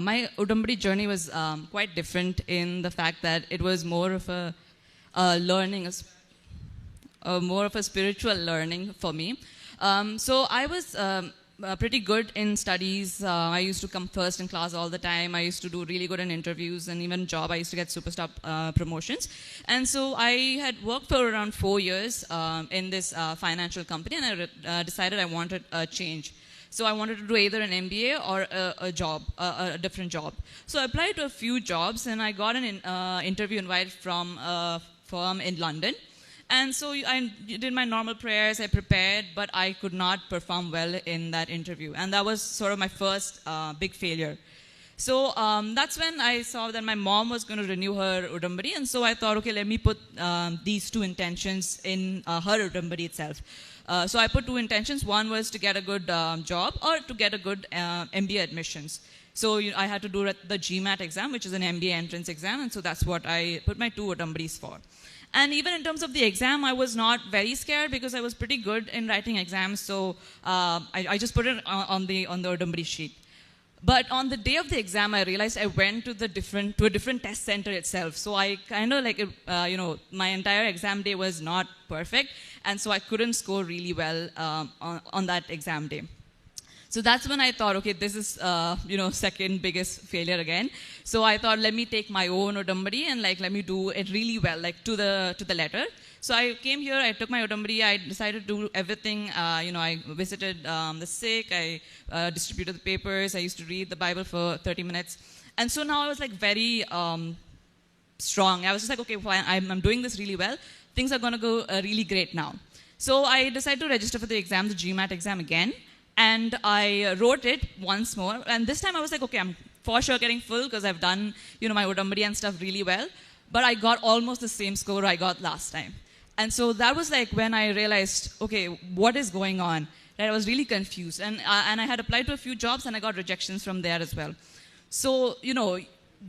My Udambari journey was quite different in the fact that it was more of a learning, more of a spiritual learning for me. So I was pretty good in studies. I used to come first in class all the time. I used to do really good in interviews, and even job, I used to get superstar promotions. And so I had worked for around 4 years in this financial company, and I decided I wanted a change. So I wanted to do either an MBA or a job, a different job. So I applied to a few jobs, and I got an interview invite from a firm in London. And so I did my normal prayers, I prepared, but I could not perform well in that interview. And that was sort of my first big failure. So that's when I saw that my mom was going to renew her Udambari. And so I thought, okay, let me put these two intentions in her Udambari itself. So I put two intentions. One was to get a good job or to get a good MBA admissions. So I had to do the GMAT exam, which is an MBA entrance exam. And so that's what I put my two Udambaris for. And even in terms of the exam, I was not very scared because I was pretty good in writing exams. So I just put it on the Udambari sheet. But on the day of the exam, I realized I went to a different test center itself. So I kind of like, my entire exam day was not perfect. And so I couldn't score really well on that exam day. So that's when I thought, okay, this is, second biggest failure again. So I thought, let me take my own Udambari and let me do it really well, to the letter. So I came here, I took my Udambari, I decided to do everything. I visited the sick, I distributed the papers, I used to read the Bible for 30 minutes. And so now I was very strong. I was just like, okay, fine, I'm doing this really well. Things are going to go really great now. So I decided to register for the exam, the GMAT exam again. And I wrote it once more. And this time I was like, okay, I'm for sure getting full because I've done, my Udambari and stuff really well. But I got almost the same score I got last time. And so that was when I realized, okay, what is going on? Right? I was really confused. And I had applied to a few jobs and I got rejections from there as well. So,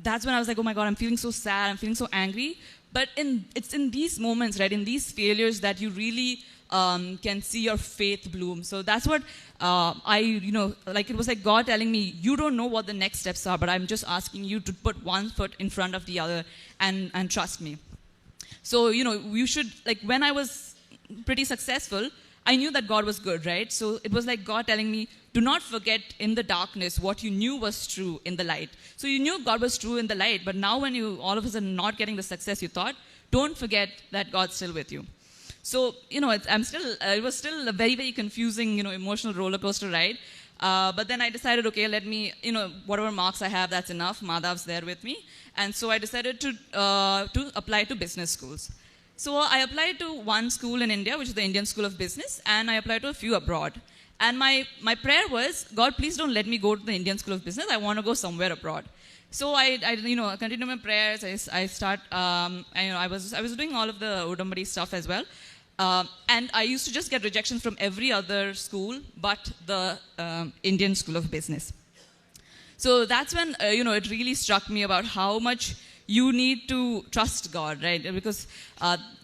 that's when I was like, oh my God, I'm feeling so sad. I'm feeling so angry. But it's in these moments, right, in these failures that you really can see your faith bloom. So that's what it was like God telling me, you don't know what the next steps are, but I'm just asking you to put one foot in front of the other and trust me. So, you should, when I was pretty successful, I knew that God was good, right? So it was like God telling me, do not forget in the darkness what you knew was true in the light. So you knew God was true in the light, but now when you all of a sudden not getting the success you thought, don't forget that God's still with you. So, it was still a very, very confusing, emotional roller coaster ride. But then I decided, okay, let me, whatever marks I have, that's enough. Madhav's there with me. And so I decided to apply to business schools. So I applied to one school in India, which is the Indian School of Business, and I applied to a few abroad. And my prayer was, God, please don't let me go to the Indian School of Business. I want to go somewhere abroad. So I continued my prayers. I was doing all of the Udambari stuff as well. And I used to just get rejections from every other school but the Indian School of Business. So that's when, it really struck me about how much you need to trust God, right? Because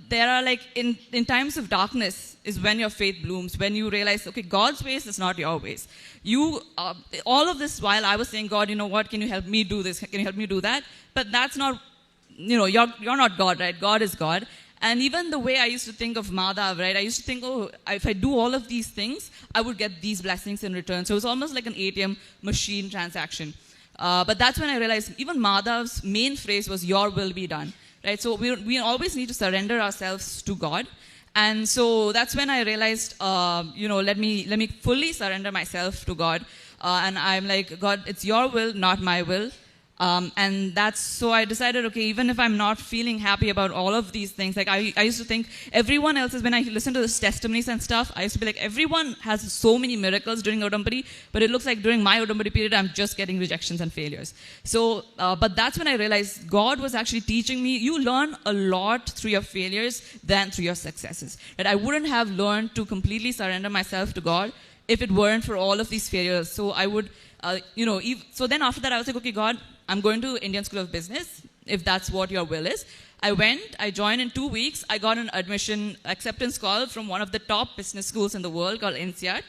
there are in times of darkness is when your faith blooms, when you realize, okay, God's ways is not your ways. All of this while I was saying, God, you know what, can you help me do this? Can you help me do that? But that's not, you're not God, right? God is God. And even the way I used to think of Madhav, right? I used to think, oh, if I do all of these things, I would get these blessings in return. So it was almost like an ATM machine transaction. But that's when I realized even Madhav's main phrase was, your will be done. Right? So we always need to surrender ourselves to God. And so that's when I realized, let me fully surrender myself to God. And I'm like, God, it's your will, not my will. And so I decided, okay, even if I'm not feeling happy about all of these things, I used to think everyone else is, when I listen to this testimonies and stuff, I used to be like, everyone has so many miracles during Udambari, but it looks like during my Udambari period, I'm just getting rejections and failures. So, but that's when I realized God was actually teaching me, you learn a lot through your failures than through your successes. That I wouldn't have learned to completely surrender myself to God if it weren't for all of these failures. So I would, so then after that, I was like, okay, God, I'm going to Indian School of Business, if that's what your will is. I went, I joined in 2 weeks. I got an admission acceptance call from one of the top business schools in the world called INSEAD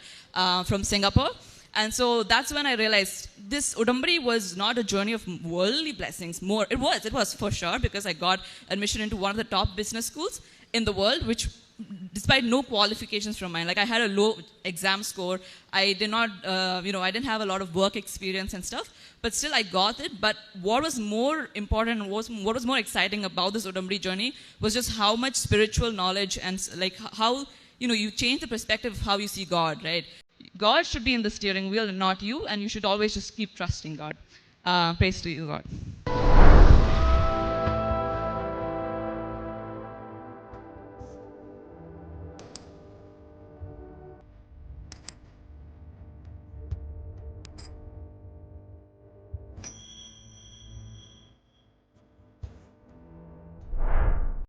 from Singapore. And so that's when I realized this Udambari was not a journey of worldly blessings. More, it was for sure, because I got admission into one of the top business schools in the world, which, despite no qualifications from mine, like I had a low exam score. I did not, I didn't have a lot of work experience and stuff, but still I got it. But what was more important and what was more exciting about this Udambari journey was just how much spiritual knowledge and like how, you change the perspective of how you see God, right? God should be in the steering wheel and not you, and you should always just keep trusting God. Praise to you, God.